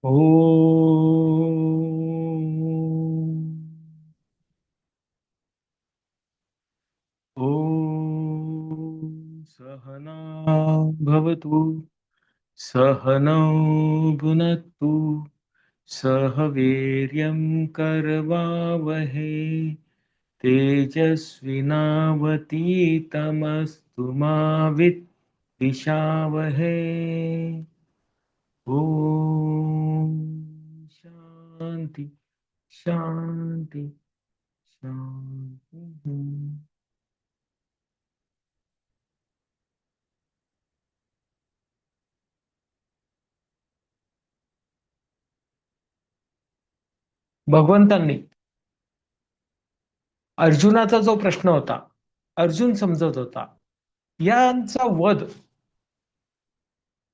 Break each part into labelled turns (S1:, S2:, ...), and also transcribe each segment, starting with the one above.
S1: ॐ सहना भवतु सहनौ भुनक्तु सह वीर्यं करवावहै तेजस्विनावतीतमस्तु मा विद्विषावहै। ॐ शान्ति शान्ति शान्ति। भगवंतांनी अर्जुनाचा जो प्रश्न होता, अर्जुन समजत होता यांचा वध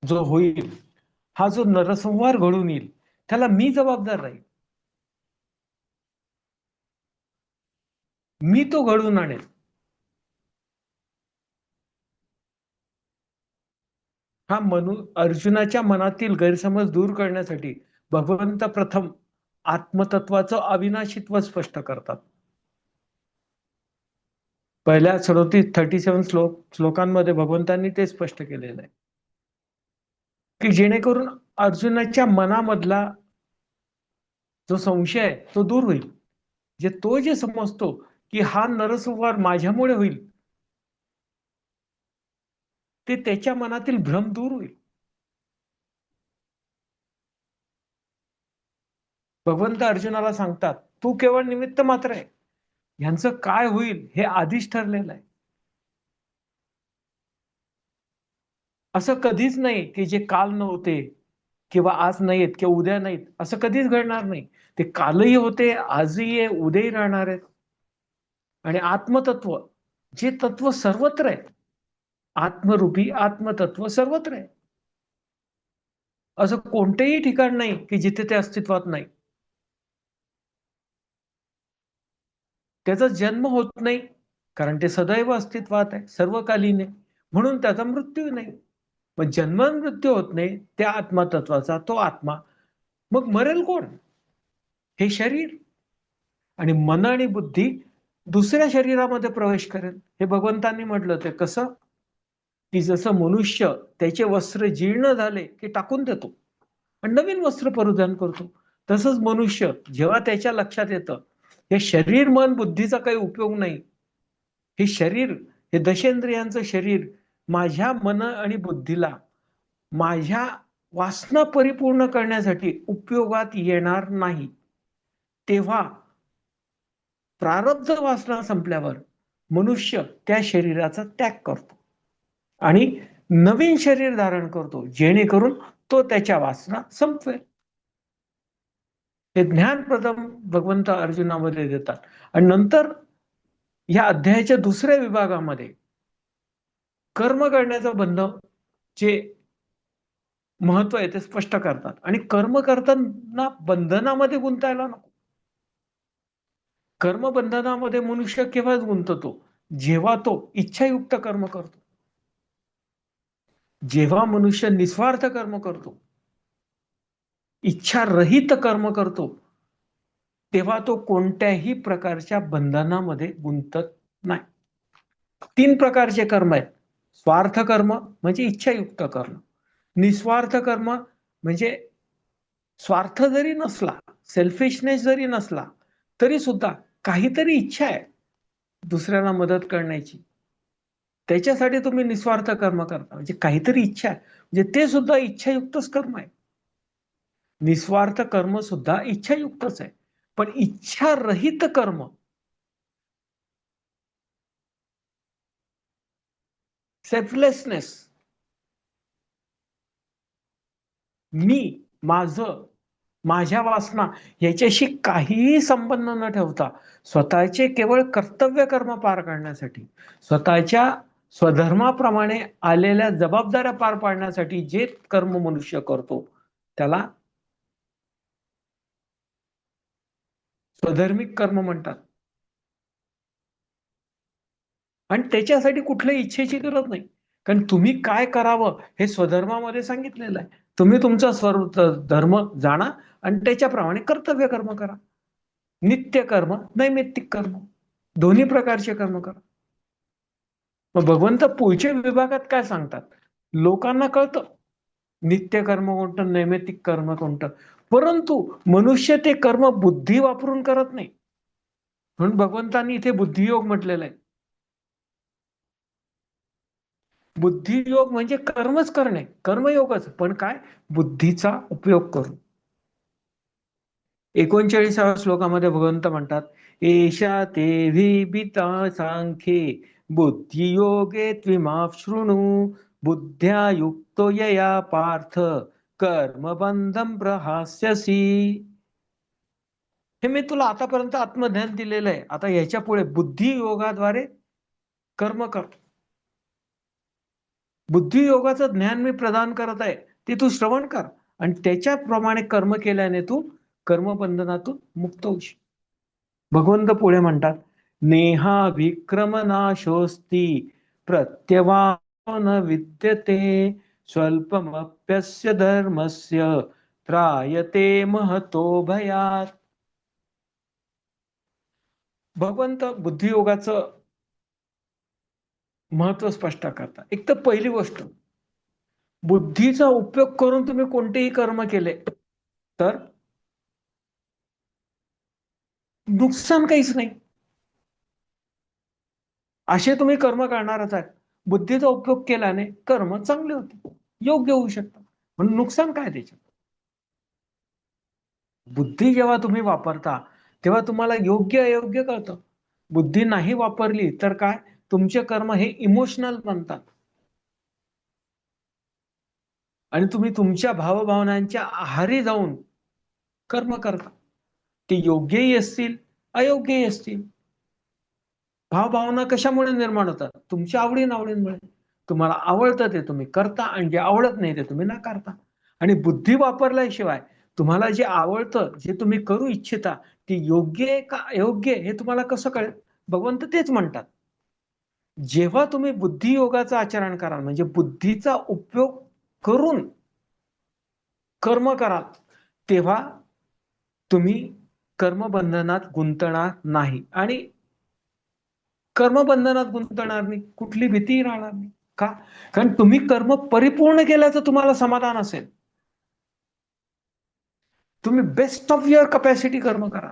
S1: जो होईल, हा जो नरसंहार घडून येईल, त्याला मी जबाबदार राहील, मी तो घडवून आणेल. हा अर्जुनाच्या मनातील गैरसमज दूर करण्यासाठी भगवंत प्रथम आत्मतत्वाचं अविनाशित्व स्पष्ट करतात. पहिल्या 37 श्लोकांमध्ये भगवंतांनी ते स्पष्ट केलेलं आहे की जेणेकरून अर्जुनाच्या मनामधला जो संशय आहे तो दूर होईल. तो जे समजतो की हा नरसंहार माझ्यामुळे होईल, ते त्याच्या मनातील भ्रम दूर होईल. भगवंत अर्जुनाला सांगतात, तू केवळ निमित्त मात्र आहे, यांचं काय होईल हे आधीच ठरलेलं आहे. असं कधीच नाही की जे काल नव्हते किंवा आज नाहीत किंवा उद्या नाहीत, असं कधीच घडणार नाही. ते कालही होते, आजही आहे, उद्याही राहणार आहेत. आणि आत्मतत्व, जे तत्व सर्वत्र आहे, आत्मरूपी आत्मतत्व सर्वत्र आहे. असं कोणतेही ठिकाण नाही की जिथे ते अस्तित्वात नाही. त्याचा जन्म होत नाही कारण ते सदैव अस्तित्वात आहे, सर्वकालीन आहे, म्हणून त्याचा मृत्यू नाही. मग जन्म मृत्यू होत नाही त्या आत्मतत्वाचा, तो आत्मा. मग मरेल कोण? हे शरीर. आणि मन आणि बुद्धी दुसऱ्या शरीरामध्ये प्रवेश करेल. हे भगवंतांनी म्हटलं. ते कसं? की जसं मनुष्य त्याचे वस्त्र जीर्ण झाले की टाकून देतो आणि नवीन वस्त्र परिधान करतो, तसंच मनुष्य जेव्हा त्याच्या लक्षात येतं हे शरीर मन बुद्धीचा काही उपयोग नाही, हे शरीर, हे दशेंद्रियांचं शरीर माझ्या मन आणि बुद्धीला माझ्या वासना परिपूर्ण करण्यासाठी उपयोगात येणार नाही, तेव्हा प्रारब्ध वासना संपल्यावर मनुष्य त्या शरीराचा त्याग करतो आणि नवीन शरीर धारण करतो, जेणेकरून तो त्याच्या वासना संपवेल. हे ज्ञान प्रथम भगवंत अर्जुनामध्ये देतात. आणि नंतर या अध्यायाच्या दुसऱ्या विभागामध्ये कर्म करण्याचं बंध जे महत्व आहे ते स्पष्ट करतात. आणि कर्म करताना बंधनामध्ये गुंतायला नको. कर्मबंधनामध्ये मनुष्य केव्हाच गुंततो? जेव्हा तो इच्छायुक्त कर्म करतो. जेव्हा मनुष्य निस्वार्थ कर्म करतो, इच्छारहित कर्म करतो, तेव्हा तो कोणत्याही प्रकारच्या बंधनामध्ये गुंतत नाही. 3 प्रकारचे कर्म आहेत. स्वार्थ कर्म म्हणजे इच्छायुक्त कर्म, निस्वार्थ कर्म म्हणजे स्वार्थ जरी नसला, सेल्फिशनेस जरी नसला, तरी सुद्धा काहीतरी इच्छा आहे दुसऱ्यांना मदत करण्याची, त्याच्यासाठी तुम्ही निस्वार्थ कर्म करता, म्हणजे काहीतरी इच्छा आहे, म्हणजे ते सुद्धा इच्छायुक्तच कर्म आहे. निस्वार्थ कर्म सुद्धा इच्छायुक्तच आहे. पण इच्छारहित कर्म, सेल्फलेसनेस, मी, माझं, माझ्या वासना याच्याशी काहीही संबंध न ठेवता स्वतःचे केवळ कर्तव्य कर्म पार करण्यासाठी, स्वतःच्या स्वधर्माप्रमाणे आलेल्या जबाबदाऱ्या पार पाडण्यासाठी जे कर्म मनुष्य करतो त्याला स्वधर्मिक कर्म म्हणतात. आणि त्याच्यासाठी कुठल्याही इच्छेची गरज नाही, कारण तुम्ही काय करावं हे स्वधर्मामध्ये सांगितलेलं आहे. तुम्ही तुमचा धर्म जाणा आणि त्याच्याप्रमाणे कर्तव्य कर्म करा. नित्य कर्म, नैमित्तिक कर्म, दोन्ही प्रकारचे कर्म करा. मग भगवंत पुढच्या विभागात काय सांगतात? लोकांना कळतं नित्य कर्म कोणतं, नैमित्तिक कर्म कोणतं, परंतु मनुष्य ते कर्म बुद्धी वापरून करत नाही. म्हणून भगवंतांनी इथे बुद्धियोग म्हटलेलं आहे. बुद्धियोग म्हणजे कर्मच करणे, कर्मयोगच, पण काय? बुद्धीचा उपयोग करून. 39व्या श्लोकामध्ये भगवंत म्हणतात, एषा ते विहिता सांख्ये बुद्धियोगे त्विमाप शृणु बुद्ध्या युक्तो यया पार्थ कर्मबंधम प्रहास्यसी. हे मी तुला आतापर्यंत आत्मज्ञान दिलेलं आहे. आता याच्या पुढे बुद्धी योगाद्वारे कर्म कर. बुद्धी योगाचं ज्ञान मी प्रदान करत आहे, ते तू श्रवण कर आणि त्याच्याप्रमाणे कर्म केल्याने तू कर्मबंधनातून मुक्त होशील. भगवंत पुढे म्हणतात, नेहा विक्रम नाशोस्ती प्रत्यवान विद्यते स्वल्पमप्यस्य धर्मस्य त्रायते महतो भयात. भगवंत बुद्धियोगाचं महत्व स्पष्ट करतात. एक तर पहिली गोष्ट, बुद्धीचा उपयोग करून तुम्ही कोणतेही कर्म केले तर नुकसान काहीच नाही. असे तुम्ही कर्म करणारच आहेत. बुद्धीचा उपयोग केल्याने कर्म चांगले होते, योग्य होऊ शकतात. म्हणून नुकसान काय त्याच्यात? बुद्धी जेव्हा तुम्ही वापरता तेव्हा तुम्हाला योग्य अयोग्य कळतं. बुद्धी नाही वापरली तर काय, तुमचे कर्म हे इमोशनल बनतात आणि तुम्ही तुमच्या भावभावनांच्या आहारी जाऊन कर्म करता. ते योग्यही असतील, अयोग्यही असतील. भावभावना कशामुळे निर्माण होतात? तुमच्या आवडीनिवडींमुळे. तुम्हाला आवडतं ते तुम्ही करता आणि जे आवडत नाही ते तुम्ही नाकारता. आणि बुद्धी वापरल्याशिवाय तुम्हाला जे आवडतं, जे तुम्ही करू इच्छिता, ते योग्य आहे का अयोग्य हे तुम्हाला कसं कळेल? भगवंत तेच म्हणतात, जेव्हा तुम्ही बुद्धियोगाचं आचरण कराल, म्हणजे बुद्धीचा उपयोग करून कर्म कराल, तेव्हा तुम्ही कर्मबंधनात गुंतणार नाही. आणि कर्मबंधनात गुंतणार नाही, कुठली भीती राहणार नाही. का? कारण तुम्ही कर्म परिपूर्ण केल्याचं तुम्हाला समाधान असेल. तुम्ही बेस्ट ऑफ युअर कपॅसिटी कर्म करा.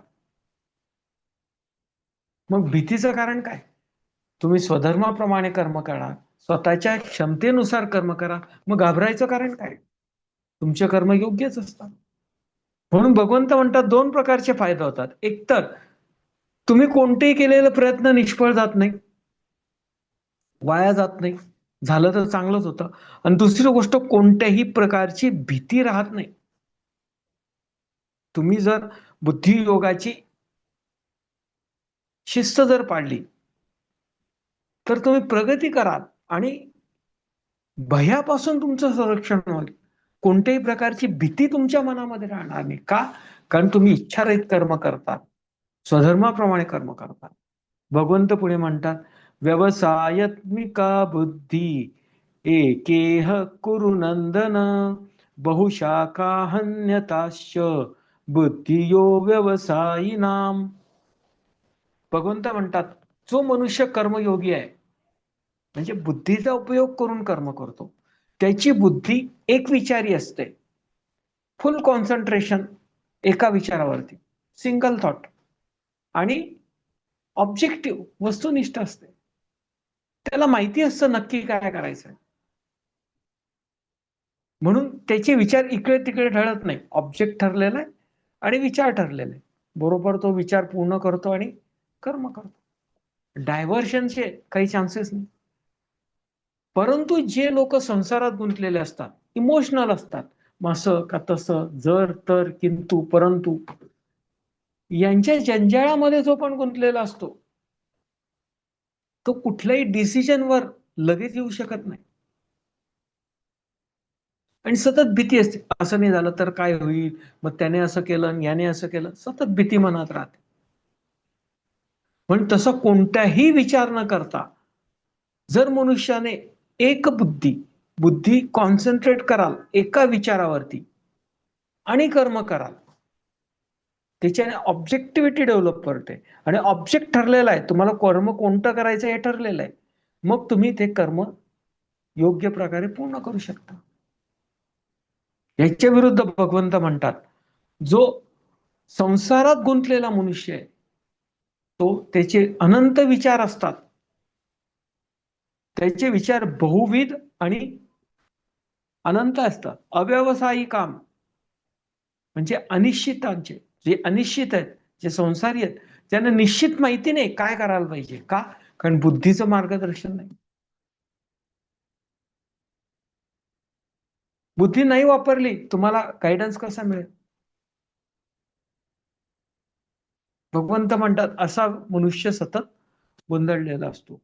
S1: मग भीतीचं कारण काय? तुम्ही स्वधर्माप्रमाणे कर्म करा, स्वतःच्या क्षमतेनुसार कर्म करा. मग घाबरायचं कारण काय? तुमचे कर्म योग्यच असतात. म्हणून भगवंत म्हणतात, दोन प्रकारचे फायदे होतात. एक तर तुम्ही कोणतेही केलेले प्रयत्न निष्फळ जात नाही, वाया जात नाही, झालं तर चांगलंच होतं. आणि दुसरी गोष्ट, कोणत्याही प्रकारची भीती राहत नाही. तुम्ही जर बुद्धियोगाची शिस्त जर पाळली तर तुम्ही प्रगती कराल आणि भयापासून तुमचं संरक्षण होईल. कोणत्याही प्रकारची भीती तुमच्या मनामध्ये राहणार नाही. का? कारण तुम्ही इच्छारहित कर्म करतात, स्वधर्माप्रमाणे कर्म करतात. भगवंत पुढे म्हणतात, व्यवसायत्मिका बुद्धी एकेह कुरु नंदन बहुशाखा हन्यताश्च बुद्धियो व्यवसायिनाम. भगवंत म्हणतात, जो मनुष्य कर्मयोगी आहे, म्हणजे बुद्धीचा उपयोग करून कर्म करतो, त्याची बुद्धी एक विचारी असते, फुल कॉन्सन्ट्रेशन एका विचारावरती, सिंगल थॉट, आणि ऑब्जेक्टिव्ह वस्तुनिष्ठ असते. त्याला माहिती असतं नक्की काय करायचंय, म्हणून त्याचे विचार इकडे तिकडे ढळत नाही. ऑब्जेक्ट ठरलेला आहे आणि विचार ठरलेला आहे, बरोबर तो विचार पूर्ण करतो आणि कर्म करतो. डायव्हर्शनचे काही चान्सेस नाही. परंतु जे लोक संसारात गुंतलेले असतात, इमोशनल असतात, मग असं का तसं, जर तर किंतु परंतु, यांच्या जंजाळामध्ये जो पण गुंतलेला असतो, तो कुठल्याही डिसिजनवर लगेच येऊ शकत नाही. आणि सतत भीती असते, असं नाही झालं तर काय होईल, मग त्याने असं केलं आणि याने असं केलं, सतत भीती मनात राहते. पण तसं कोणताही विचार न करता जर मनुष्याने एक बुद्धी बुद्धी कॉन्सन्ट्रेट कराल एका विचारावरती आणि कर्म कराल, त्याच्याने ऑब्जेक्टिव्हिटी डेव्हलप करते आणि ऑब्जेक्ट ठरलेला आहे, तुम्हाला कर्म कोणतं करायचं हे ठरलेलं आहे, मग तुम्ही ते कर्म योग्य प्रकारे पूर्ण करू शकता. याच्या विरुद्ध भगवंत म्हणतात, जो संसारात गुंतलेला मनुष्य आहे, तो त्याचे अनंत विचार असतात, त्याचे विचार बहुविध आणि अनंत असतात. अव्यवसायी काम म्हणजे अनिश्चितांचे, जे अनिश्चित आहेत, जे संसारी आहेत, त्यांना निश्चित माहिती नाही काय करायला पाहिजे. का? कारण बुद्धीचं मार्गदर्शन नाही. बुद्धी नाही वापरली, तुम्हाला गायडन्स कसा मिळेल? भगवंत म्हणतात असा मनुष्य सतत गोंधळलेला असतो.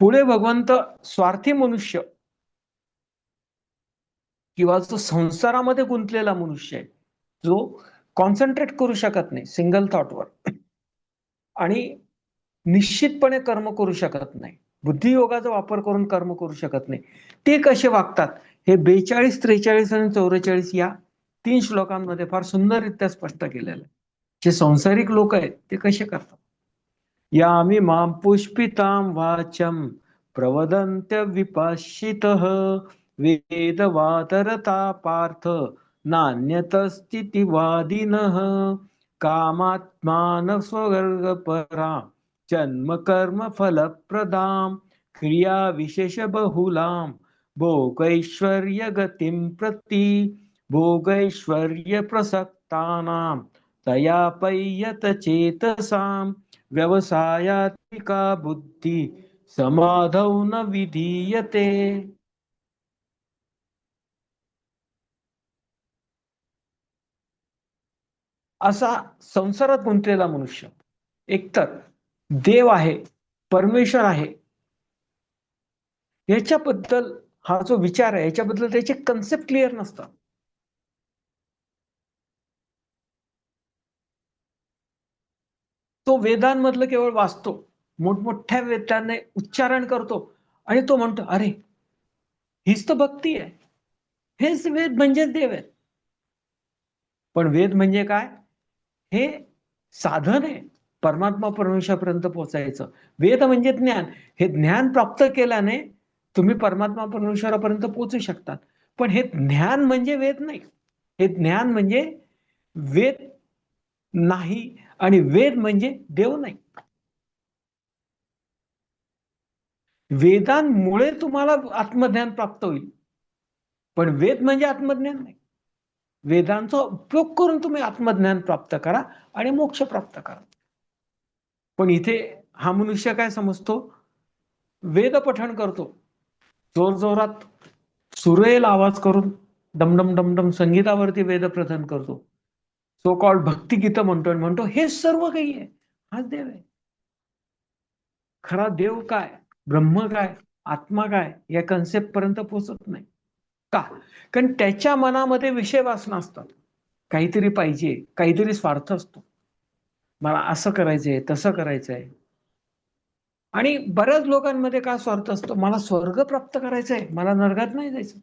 S1: पुढे भगवंत स्वार्थी मनुष्य किंवा जो संसारामध्ये गुंतलेला मनुष्य आहे, जो कॉन्सन्ट्रेट करू शकत नाही सिंगल थॉटवर आणि निश्चितपणे कर्म करू शकत नाही, बुद्धियोगाचा वापर करून कर्म करू शकत नाही, ते कसे वागतात हे 42, 43 आणि 44 या 3 श्लोकांमध्ये फार सुंदररित्या स्पष्ट केलेलं आहे. जे संसारिक लोक आहेत ते कसे करतात. यामी मां पुष्पितां वाचम प्रवदन्त्य विपश्चितः वेदवातरता पार्थ नान्यतस्थितिवादिनः कामात्मान स्ववर्गपरा जन्म कर्म फलप्रदां क्रिया विशेष बहुलां भोगैश्वर्य गतिं प्रति भोगैश्वर्य प्रसक्तानां तयापय्यत चेतसां व्यवसायात्मिका बुद्धी समाधौ न विधीयते. असा संसारात गुंतलेला मनुष्य एकतर देव आहे, परमेश्वर आहे, याच्याबद्दल हा जो विचार आहे याच्याबद्दल त्याचे कन्सेप्ट क्लिअर नसतात. तो वेदांमधलं केवळ वाचतो, मोठमोठ्या वेदाने उच्चारण करतो आणि तो म्हणतो अरे हीच तर भक्ती आहे, हेच वेद म्हणजेच देव आहे. पण वेद म्हणजे काय? हे साधन आहे परमात्मा परमेश्वरापर्यंत पोहोचायचं. वेद म्हणजे ज्ञान. हे ज्ञान प्राप्त केल्याने तुम्ही परमात्मा परमेश्वरापर्यंत पोहोचू शकतात. पण हे ज्ञान म्हणजे वेद नाही. हे ज्ञान म्हणजे वेद नाही आणि वेद म्हणजे देव नाही. वेदांमुळे तुम्हाला आत्मज्ञान प्राप्त होईल, पण वेद म्हणजे आत्मज्ञान नाही. वेदांचा उपयोग करून तुम्ही आत्मज्ञान प्राप्त करा आणि मोक्ष प्राप्त करा. पण इथे हा मनुष्य काय समजतो? वेद पठण करतो, जोरजोरात सुरेल आवाज करून डमडम डमडम संगीतावरती वेद प्रदान करतो, सो कॉल्ड भक्तिगीत म्हणतो, म्हणतो हे सर्व काही आहे, हाच देव आहे. खरा देव काय, ब्रह्म काय, आत्मा काय या कन्सेप्ट पर्यंत पोहोचत नाही. का? कारण त्याच्या मनामध्ये विषय वासना असतात, काहीतरी पाहिजे, काहीतरी स्वार्थ असतो, मला असं करायचंय तसं करायचंय. आणि बऱ्याच लोकांमध्ये काय स्वार्थ असतो, मला स्वर्ग प्राप्त करायचंय, मला नरकात नाही जायचं.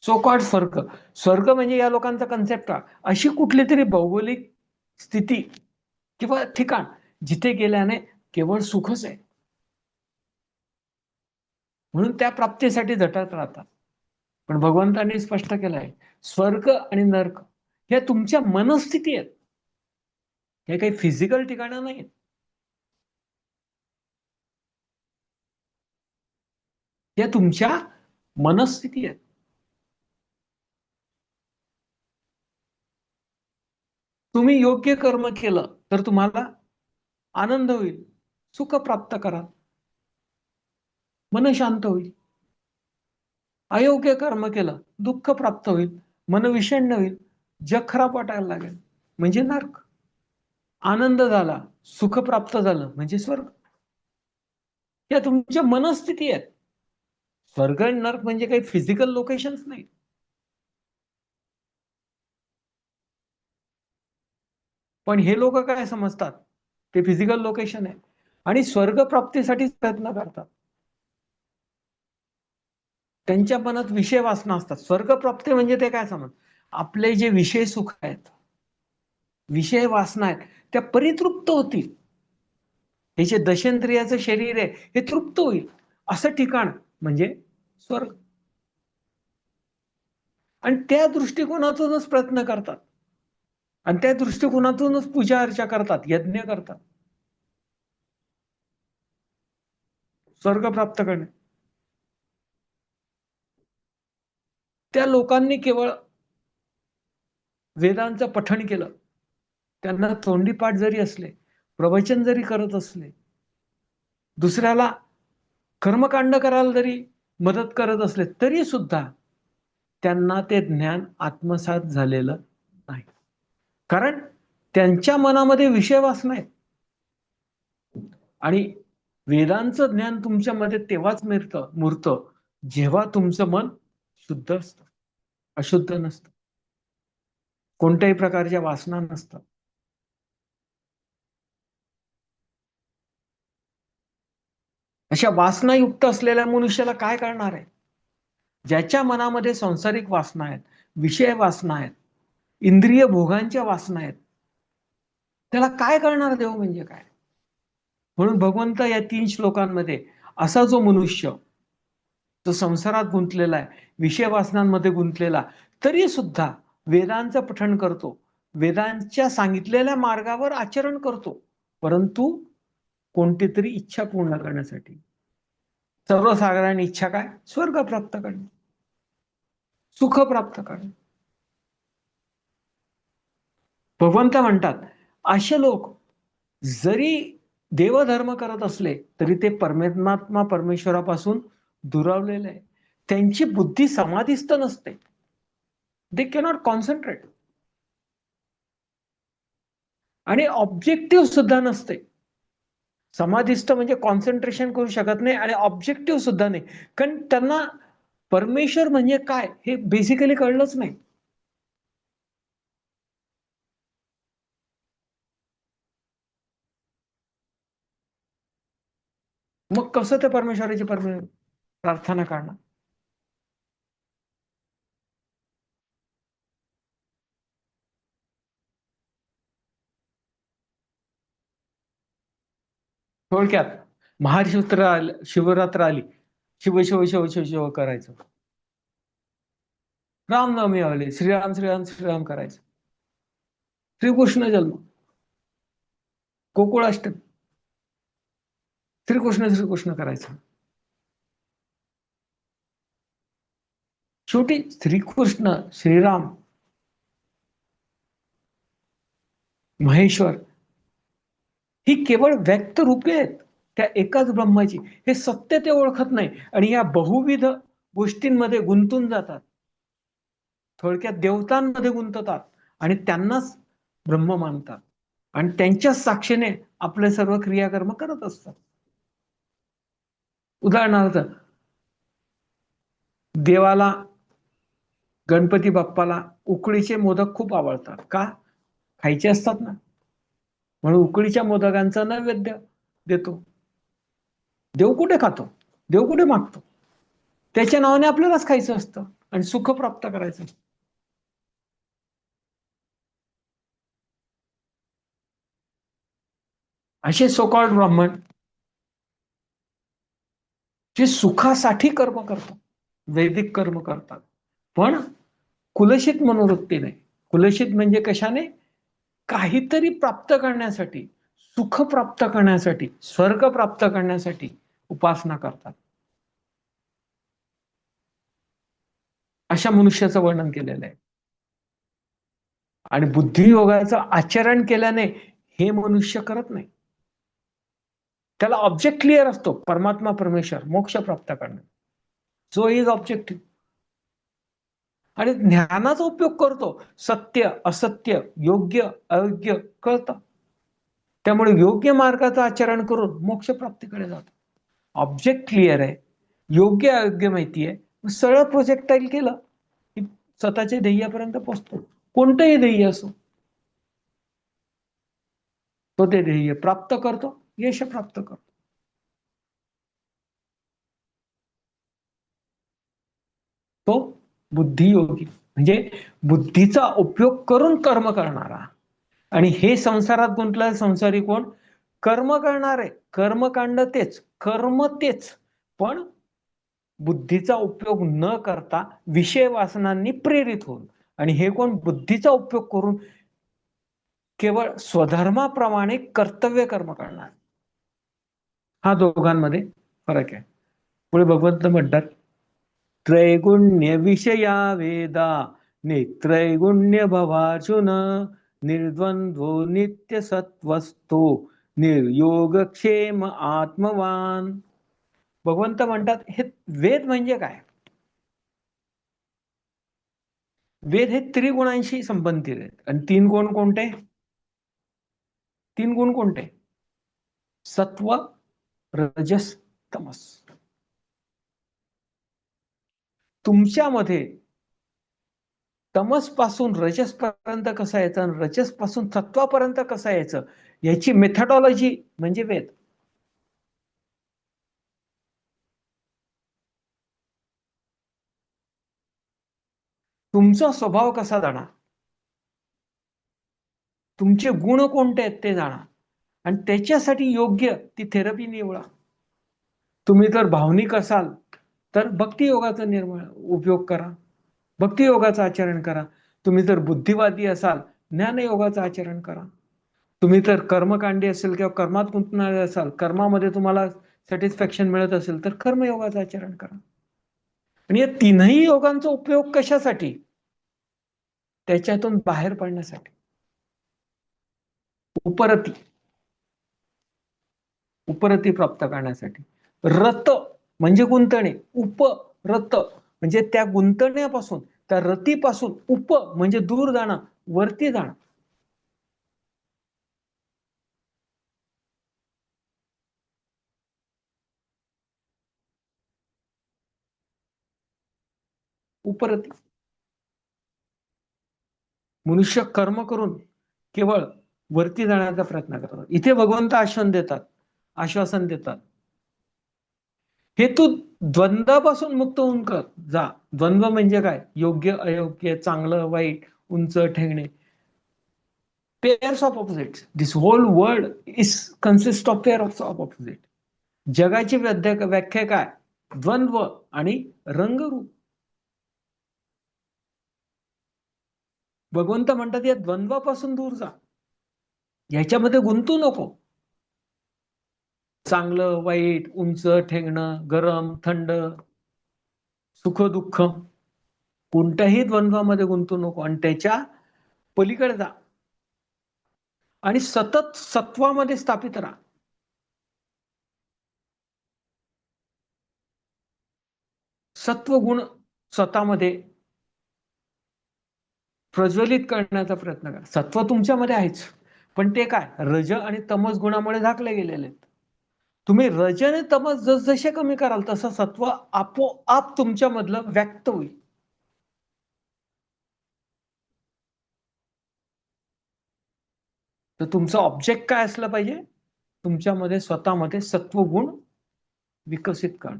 S1: सो कॉल्ड स्वर्ग म्हणजे या लोकांचा कन्सेप्ट अशी कुठली तरी भौगोलिक स्थिती किंवा ठिकाण जिथे गेल्याने केवळ सुखच आहे, म्हणून त्या प्राप्तीसाठी झटत राहतात. पण भगवंतांनी स्पष्ट केलं आहे, स्वर्ग आणि नर्क हे तुमच्या मनस्थिती आहेत, हे काही फिजिकल ठिकाणं नाहीत. त्या तुमच्या मनस्थिती आहेत. तुम्ही योग्य कर्म केलं तर तुम्हाला आनंद होईल, सुख प्राप्त करा, मन शांत होईल. अयोग्य कर्म केलं, दुःख प्राप्त होईल, मन विषण्ण होईल, जग खराब वाटायला लागेल म्हणजे नर्क. आनंद झाला, सुख प्राप्त झालं म्हणजे स्वर्ग. या तुमच्या मनस्थिती आहेत. स्वर्ग आणि नर्क म्हणजे काही फिजिकल लोकेशन्स नाही. पण हे लोक काय समजतात, ते फिजिकल लोकेशन आहे. आणि स्वर्गप्राप्तीसाठीच प्रयत्न करतात. त्यांच्या मनात विषय वासना असतात. स्वर्गप्राप्ती म्हणजे ते काय समज, आपले जे विषय सुख आहेत, विषय वासना आहेत, त्या परितृप्त होतील. हे जे दशेंद्रियाचं शरीर आहे हे तृप्त होईल असं ठिकाण म्हणजे स्वर्ग. आणि त्या दृष्टिकोनातूनच प्रयत्न करतात आणि त्या दृष्टिकोनातूनच पूजा अर्चा करतात, यज्ञ करतात, स्वर्ग प्राप्त करणे. त्या लोकांनी केवळ वेदांचं पठण केलं, त्यांना तोंडीपाठ जरी असले, प्रवचन जरी करत असले, दुसऱ्याला कर्मकांड करायला जरी मदत करत असले, तरी सुद्धा त्यांना ते ज्ञान आत्मसात झालेलं नाही. कारण त्यांच्या मनामध्ये विषय वासना आहे. आणि वेदांचं ज्ञान तुमच्यामध्ये तेव्हाच मूर्त जेव्हा तुमचं मन शुद्ध असतं, अशुद्ध नसतं, कोणत्याही प्रकारच्या वासना नसतात. अशा वासनायुक्त असलेल्या मनुष्याला काय करणार आहे? ज्याच्या मनामध्ये सांसारिक वासना आहेत, विषय वासना आहेत, इंद्रिय भोगांच्या वासना आहेत, त्याला काय करणार देव म्हणजे काय? म्हणून भगवंत या 3 श्लोकांमध्ये असा जो मनुष्य तो संसारात गुंतलेला आहे, विषय वासनांमध्ये गुंतलेला, तरी सुद्धा वेदांचं पठण करतो, वेदांच्या सांगितलेल्या मार्गावर आचरण करतो, परंतु कोणती तरी इच्छा पूर्ण करण्यासाठी. सर्वसाधारण इच्छा काय? स्वर्ग प्राप्त करणे, सुख प्राप्त करणे. भगवंत म्हणतात असे लोक जरी देवधर्म करत असले तरी ते परमात्मा परमेश्वरापासून दुरावलेले आहे. त्यांची बुद्धी समाधिस्थ नसते. दे कॅनॉट कॉन्सन्ट्रेट. आणि ऑब्जेक्टिव्ह सुद्धा नसते. समाधिस्थ म्हणजे कॉन्सन्ट्रेशन करू शकत नाही आणि ऑब्जेक्टिव्ह सुद्धा नाही, कारण त्यांना परमेश्वर म्हणजे काय हे बेसिकली कळलंच नाही. मग कसं ते परमेश्वराची प्रार्थना करणार? थोडक्यात शिवरात्र आली, शिव शिव शिव शिव शिव करायचं. रामनवमी आली, श्रीराम श्रीराम श्रीराम करायचं. श्रीकृष्ण जन्म, गोकुळाष्टमी, श्रीकृष्ण श्रीकृष्ण करायचं. शेवटी श्रीकृष्ण, श्रीराम, महेश्वर ही केवळ व्यक्त रूपे आहेत त्या एकाच ब्रह्माची. हे सत्य ते ओळखत नाही आणि या बहुविध गोष्टींमध्ये गुंतून जातात. थोडक्यात देवतांमध्ये गुंततात आणि त्यांनाच ब्रह्म मानतात आणि त्यांच्याच साक्षीने आपले सर्व क्रियाकर्म करत असतात. उदाहरणार्थ देवाला, गणपती बाप्पाला उकडीचे मोदक खूप आवडतात. का? खायचे असतात ना, म्हणून उकडीच्या मोदकांचा नैवेद्य देतो. देव कुठे खातो? देव कुठे मागतो? त्याच्या नावाने आपल्यालाच खायचं असतं आणि सुख प्राप्त करायचं. असे सोकॉल्ड ब्राह्मण जे सुखासाठी कर्म करतात, वैदिक कर्म करतात, पण कुलशित मनोवृत्ती नाही. कुलशित म्हणजे कशाने? काहीतरी प्राप्त करण्यासाठी, सुख प्राप्त करण्यासाठी, स्वर्ग प्राप्त करण्यासाठी उपासना करतात. अशा मनुष्याचं वर्णन केलेलं आहे. आणि बुद्धियोगाचं आचरण केल्याने हे मनुष्य करत नाही. त्याला ऑब्जेक्ट क्लिअर असतो, परमात्मा परमेश्वर, मोक्ष प्राप्त करणे, जो इज ऑब्जेक्टिव्ह. आणि ज्ञानाचा उपयोग करतो, सत्य असत्य, योग्य अयोग्य कळतं. त्यामुळे योग्य मार्गाचं आचरण करून मोक्ष प्राप्तीकडे जातो. ऑब्जेक्ट क्लिअर आहे, योग्य अयोग्य माहिती आहे, सरळ प्रोजेक्टाईल केलं की स्वतःच्या ध्येयापर्यंत पोहोचतो. कोणतंही ध्येय असो, तो ते ध्येय प्राप्त करतो, यश प्राप्त करतो. तो बुद्धियोगी म्हणजे बुद्धीचा उपयोग करून कर्म करणारा. आणि हे संसारात गुंतलेला संसारी कोण? कर्म करणारे. कर्मकांड तेच, कर्म तेच, पण बुद्धीचा उपयोग न करता विषय वासनांनी प्रेरित होऊन. आणि हे कोण? बुद्धीचा उपयोग करून केवळ स्वधर्माप्रमाणे कर्तव्य कर्म करणार. हा दोघांमध्ये फरक आहे. पुढे भगवंत म्हणतात, त्रैगुण्य विषया वेदा नित्रैगुण्य भवार्जुन निर्द्वंद्वो नित्य सत्वस्तो निर्योगक्षेम आत्मवान. भगवंत म्हणतात, हे वेद म्हणजे काय? वेद हे त्रिगुणांशी संबंधित आहेत. आणि तीन गुण कोणते? तीन गुण कोणते? सत्व, रजस, तमस. तुमच्यामध्ये तमस पासून रजस पर्यंत कसं यायचं आणि रजस पासून सत्वापर्यंत कसं यायचं, याची मेथडॉलॉजी म्हणजे वेद. तुमचा स्वभाव कसा जाणा, तुमचे गुण कोणते आहेत ते जाणा, आणि त्याच्यासाठी योग्य ती थेरपी निवडा. तुम्ही जर भावनिक असाल तर भक्ती योगाचा उपयोग करा, भक्ती योगाचं आचरण करा. तुम्ही जर बुद्धिवादी असाल, ज्ञानयोगाचं आचरण करा. तुम्ही तर कर्मकांडी असेल किंवा कर्मात गुंतणारे असाल, कर्मामध्ये तुम्हाला सॅटिस्फॅक्शन मिळत असेल तर कर्मयोगाचं आचरण करा. आणि या तीनही योगांचा उपयोग कशासाठी? त्याच्यातून बाहेर पडण्यासाठी. उपरती, उपरती प्राप्त करण्यासाठी. रत म्हणजे गुंतणे, उपरत म्हणजे त्या गुंतण्यापासून, त्या रतीपासून, उप म्हणजे दूर जाणं, वरती जाणं. उपरती. मनुष्य कर्म करून केवळ वरती जाण्याचा प्रयत्न करतात. इथे भगवंत आश्वासन देतात, हे तू द्वंद्वापासून मुक्त होऊन कर जा. द्वंद्व म्हणजे काय? योग्य अयोग्य, चांगलं वाईट, उंच ठेवणे, pairs of opposite. This whole world is consist of pair of opposite. जगाची व्याख्या काय? द्वंद्व आणि रंगरूप. भगवंत म्हणतात, या द्वंद्वापासून दूर जा, याच्यामध्ये गुंतू नको. चांगलं वाईट, उंच ठेंगणं, गरम थंड, सुख दुःख, कोणत्याही द्वंद्वामध्ये गुंतू नको आणि त्याच्या पलीकडे जा. आणि सतत सत्वामध्ये स्थापित राहा. सत्व गुण स्वतःमध्ये प्रज्वलित करण्याचा प्रयत्न करा. सत्व तुमच्यामध्ये आहेच, पण ते काय? रज आणि तमस गुणामुळे झाकले गेलेले आहेत. तुम्ही रज आणि तमस जसजसे कमी कराल तसं सत्व आपोआप तुमच्यामधलं व्यक्त होईल. तर तुमचं ऑब्जेक्ट काय असलं पाहिजे? तुमच्यामध्ये स्वतःमध्ये सत्वगुण विकसित करणं.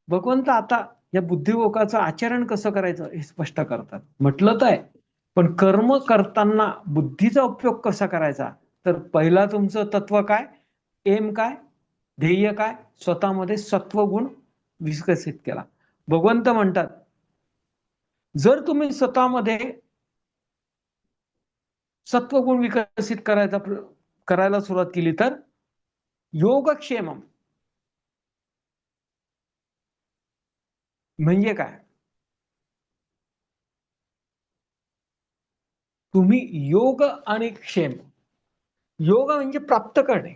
S1: भगवंत आता या बुद्धियोगाचं आचरण कसं करायचं हे स्पष्ट करतात. म्हटलं तर आहे, पण कर्म करताना बुद्धीचा उपयोग कसा करायचा? तर पहिला तुमचं तत्व काय, एम काय, ध्येय काय? स्वतःमध्ये सत्वगुण विकसित केला. भगवंत म्हणतात, जर तुम्ही स्वतःमध्ये सत्वगुण विकसित करायला सुरुवात केली तर योगक्षेम म्हणजे काय? तुम्ही योग आणि क्षेम, योग म्हणजे प्राप्त करणे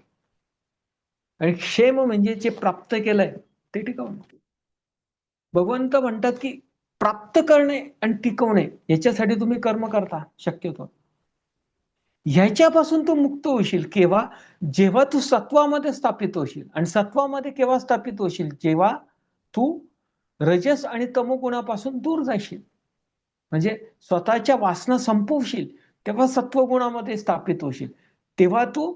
S1: आणि क्षेम म्हणजे जे प्राप्त केलंय ते टिकवणे. भगवंत म्हणतात की प्राप्त करणे आणि टिकवणे याच्यासाठी तुम्ही कर्म करता शक्यतो. ह्याच्यापासून तू मुक्त होशील केव्हा? जेव्हा तू सत्वामध्ये स्थापित होशील. आणि सत्वामध्ये केव्हा स्थापित होशील? जेव्हा तू रजस आणि तमोगुणापासून दूर जाशील, म्हणजे स्वतःच्या वासना संपवशील, तेव्हा सत्वगुणामध्ये स्थापित होशील. तेव्हा तू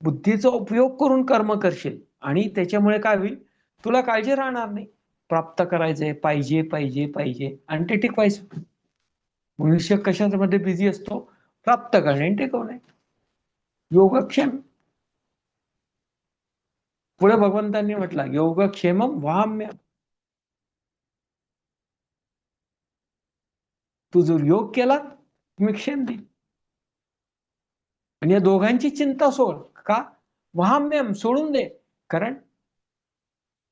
S1: बुद्धीचा उपयोग करून कर्म करशील आणि त्याच्यामुळे काय होईल, तुला काळजी राहणार नाही. प्राप्त करायचंय, पाहिजे पाहिजे पाहिजे आणि ते टिकवायचं. मनुष्य कशामध्ये बिझी असतो? प्राप्त करणे आणि टिकवणे. योगक्षेम. पुढे भगवंतांनी म्हटलं योगक्षेमम वाम्य. तू जर योग केला मी क्षेम देईल. आणि या दोघांची चिंता सोड. का? वाम्यम, सोडून दे. कारण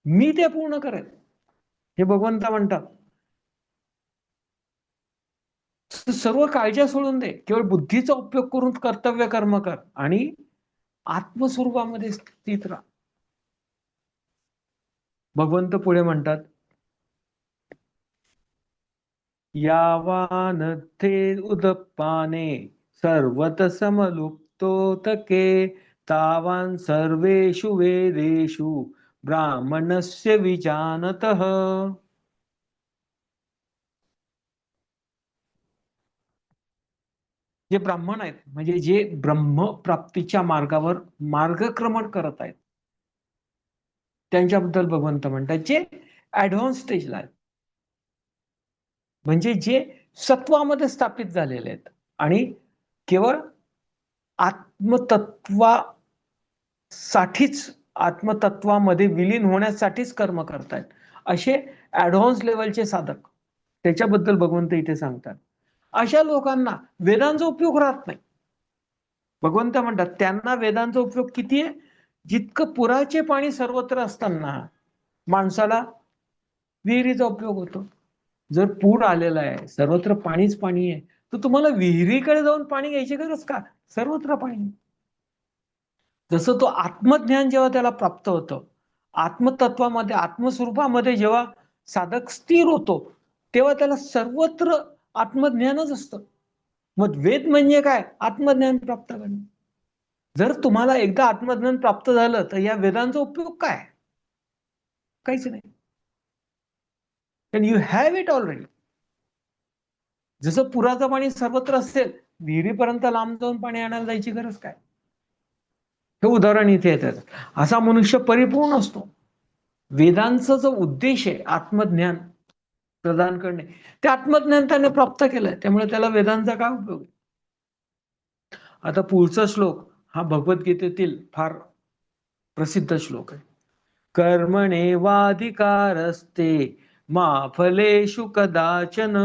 S1: मी ते पूर्ण करेन हे भगवंत म्हणतात. सर्व काळज्या सोडून दे, केवळ बुद्धीचा उपयोग करून कर्तव्य कर्म कर आणि आत्मस्वरूपामध्ये स्थित राहा. भगवंत पुढे म्हणतात यावान ते उदपाने सर्वत समलुप्तोतके तावान सर्वेषु वेदेषु ब्राह्मणस्य विजानतः. जे ब्राह्मण आहेत म्हणजे जे ब्रह्मप्राप्तीच्या मार्गावर मार्गक्रमण करत आहेत त्यांच्याबद्दल भगवंत म्हणतात जे ऍडव्हान्स स्टेजला आहेत, म्हणजे जे सत्वामध्ये स्थापित झालेले आहेत आणि केवळ आत्मतत्वामध्ये विलीन होण्यासाठीच कर्म करतायत असे ऍडव्हान्स लेवलचे साधक, त्याच्याबद्दल भगवंत इथे सांगतात. अशा लोकांना वेदांचा उपयोग राहत नाही. भगवंत म्हणतात त्यांना वेदांचा उपयोग किती आहे? जितकं पुराचे पाणी सर्वत्र असताना माणसाला विहिरीचा उपयोग होतो. जर पूर आलेला आहे, सर्वत्र पाणीच पाणी आहे, तर तुम्हाला विहिरीकडे जाऊन पाणी घ्यायची गरज का? सर्वत्र पाणी. जसं तो आत्मज्ञान जेव्हा त्याला प्राप्त होतं, आत्मतत्वामध्ये आत्मस्वरूपामध्ये जेव्हा साधक स्थिर होतो तेव्हा त्याला सर्वत्र आत्मज्ञानच असतं. मग वेद म्हणजे काय? आत्मज्ञान प्राप्त करणे. जर तुम्हाला एकदा आत्मज्ञान प्राप्त झालं तर या वेदांचा उपयोग काय? काहीच नाही. You have it already. जसं पुराचं पाणी सर्वत्र असेल, विहिरीपर्यंत लांब जाऊन पाणी आणायला जायची गरज काय? हे उदाहरण इथे येतात. असा मनुष्य परिपूर्ण असतो. वेदांचा जो उद्देश आहे आत्मज्ञान प्रदान करणे, ते आत्मज्ञान त्याने प्राप्त केलंय, त्यामुळे त्याला वेदांचा काय उपयोग आहे? आता पुढचा श्लोक हा भगवद्गीतेतील फार प्रसिद्ध श्लोक आहे. कर्मणेवाधिकारस्ते मा फलेषु कदाचन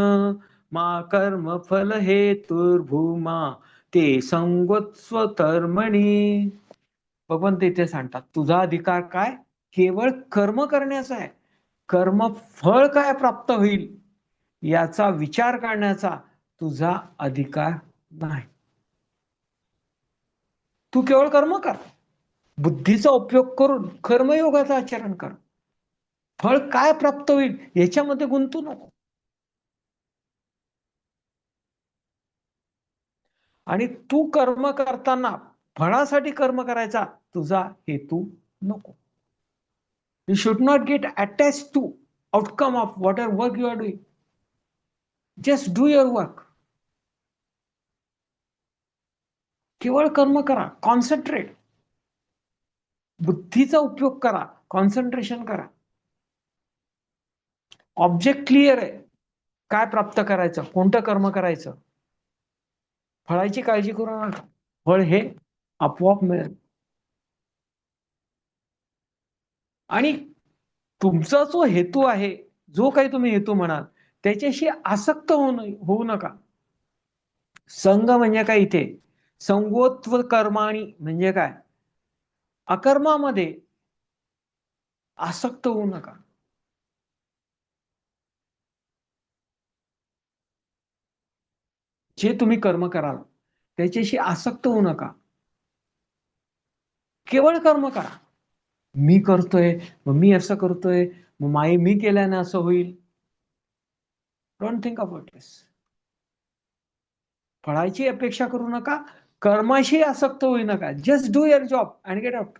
S1: मा कर्म फल हेतुर्भूमा ते संगोत्स्व कर्मणी. भगवंत इथे सांगतात तुझा अधिकार काय? केवळ कर्म करण्याचा आहे. कर्म फळ काय प्राप्त होईल याचा विचार करण्याचा तुझा अधिकार नाही. तू केवळ कर्म कर, बुद्धीचा उपयोग करून कर्मयोगाचं आचरण कर. फळ काय प्राप्त होईल याच्यामध्ये गुंतू नको. आणि तू कर्म करताना फळासाठी कर्म करायचा तुझा हेतू नको. You should not get attach to outcome of whatever work you are doing. Just do your work. केवळ कर्म करा, कॉन्सन्ट्रेट. बुद्धीचा उपयोग करा, कॉन्सन्ट्रेशन करा. ऑब्जेक्ट क्लिअर आहे, काय प्राप्त करायचं, कोणतं कर्म करायचं. फळाची काळजी करू नका, फळ हे आपोआप मिळेल. आणि तुमचा जो हेतू आहे, जो काही तुम्ही हेतू म्हणाल त्याच्याशी आसक्त होऊ नका. संग म्हणजे काय इथे? संगोत्व कर्माणी म्हणजे काय? अकर्मामध्ये आसक्त होऊ नका. जे तुम्ही कर्म कराल त्याच्याशी आसक्त होऊ नका. केवळ कर्म करा. मी करतोय, मग मी असं करतोय, मग मी केल्याने असं होईल. डोंट थिंक अबाउट दिस. फळाची अपेक्षा करू नका, कर्माशी आसक्त होऊ नका. Just do your job and get out.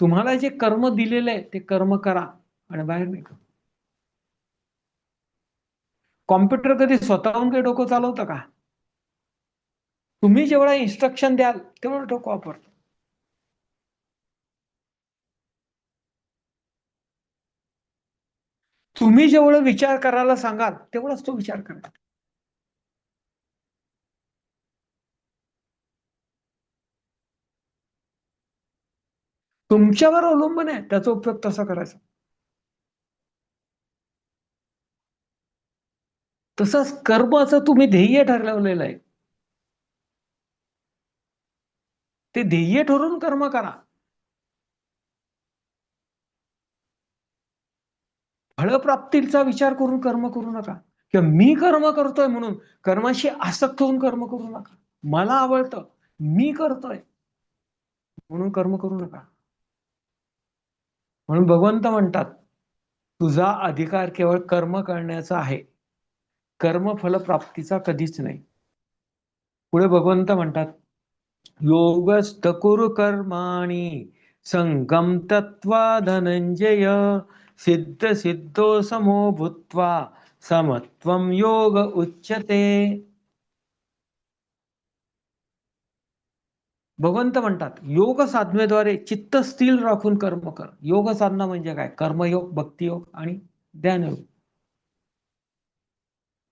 S1: तुम्हाला जे कर्म दिलेलं आहे ते कर्म करा आणि बाहेर निघा. कॉम्प्युटर कधी स्वतःहून काही डोकं चालवतं का? तुम्ही जेवढा इन्स्ट्रक्शन द्याल तेवढं डोकं वापरतो. तुम्ही जेवढं विचार करायला सांगाल तेवढाच तो विचार करा. तुमच्यावर अवलंबून आहे त्याचा उपयोग तसा करायचा. तसंच कर्माचं तुम्ही ध्येय ठरवलेलं आहे, ते ध्येय ठरवून कर्म करा. फळप्राप्तीचा विचार करून कर्म करू नका, किंवा मी कर्म करतोय म्हणून कर्माशी आसक्त होऊन कर्म करू नका. मला आवडतं, मी करतोय म्हणून कर्म करू नका. म्हणून भगवंत म्हणतात, तुझा अधिकार केवळ कर्म करण्याचा आहे, कर्म फलप्राप्तीचा कधीच नाही. पुढे भगवंत म्हणतात, योगस्थ कुरु कर्माणि संगम तत्वा धनंजय सिद्ध सिद्धो समो भूत्वा समत्वम योग उच्यते. भगवंत म्हणतात, योग साधनेद्वारे चित्त स्थिर राखून कर्म कर. योग साधना म्हणजे काय? कर्मयोग, भक्तियोग आणि ध्यानयोग.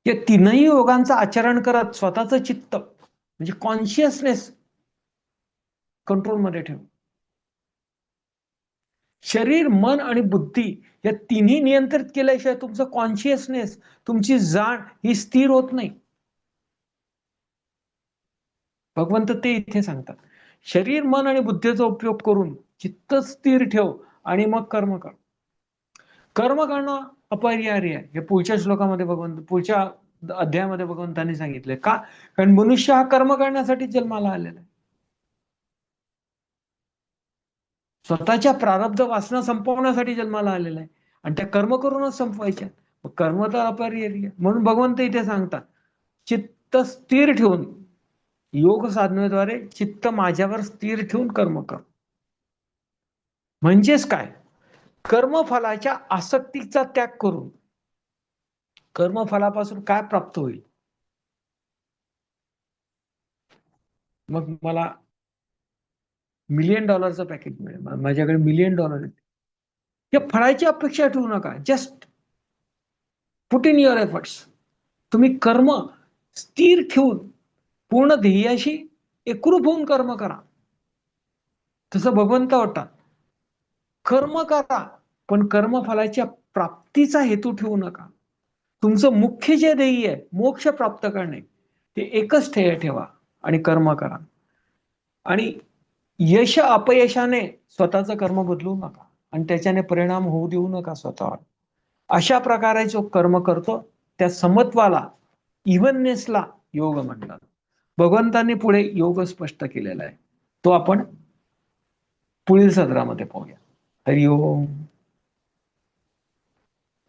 S1: या तीनही योगांचं आचरण करत स्वतःचं चित्त म्हणजे कॉन्शियसनेस कंट्रोलमध्ये ठेव. शरीर, मन आणि बुद्धी या तिन्ही नियंत्रित केल्याशिवाय तुमचं कॉन्शियसनेस, तुमची जाण ही स्थिर होत नाही. भगवंत ते इथे सांगतात, शरीर, मन आणि बुद्धीचा उपयोग करून चित्त स्थिर ठेव आणि मग कर्म कर. कर्म करणं अपरिहार्य आहे. हे पुढच्या श्लोकामध्ये पुढच्या अध्यायामध्ये भगवंतांनी सांगितलंय. का? कारण मनुष्य हा कर्म करण्यासाठी जन्माला आलेला आहे. स्वतःच्या प्रारब्ध वासना संपवण्यासाठी जन्माला आलेला आहे, आणि त्या कर्म करूनच संपवायच्या. कर्म तर अपरिहार्य. म्हणून भगवंत इथे सांगतात, चित्त स्थिर ठेवून, योग साधनेद्वारे चित्त माझ्यावर स्थिर ठेवून कर्म कर. म्हणजेच काय? कर्मफलाच्या आसक्तीचा त्याग करून कर्मफलापासून काय प्राप्त होईल? मग मला $1,000,000चं पॅकेज मिळेल, माझ्याकडे $1,000,000 आहेत. या फळाची अपेक्षा ठेवू नका. Just put in your efforts. तुम्ही कर्म स्थिर ठेवून पूर्ण ध्येयाशी एकरूप होऊन कर्म करा. तसं भगवंत वाटतात, कर्म करा पण कर्मफलाच्या प्राप्तीचा हेतू ठेवू नका. तुमचं मुख्य जे ध्येय आहे मोक्ष प्राप्त करणे, ते एकच ध्येय ठेवा आणि कर्म करा. आणि यश अपयशाने स्वतःचं कर्म बदलू नका आणि त्याच्याने परिणाम होऊ देऊ नका स्वतःवर. अशा प्रकारे जो कर्म करतो त्या समत्वाला, इव्हननेसला योग म्हणतात. भगवंतांनी पुढे योग स्पष्ट केलेला आहे, तो आपण पुढील सत्रामध्ये पाहूया. हरिओम.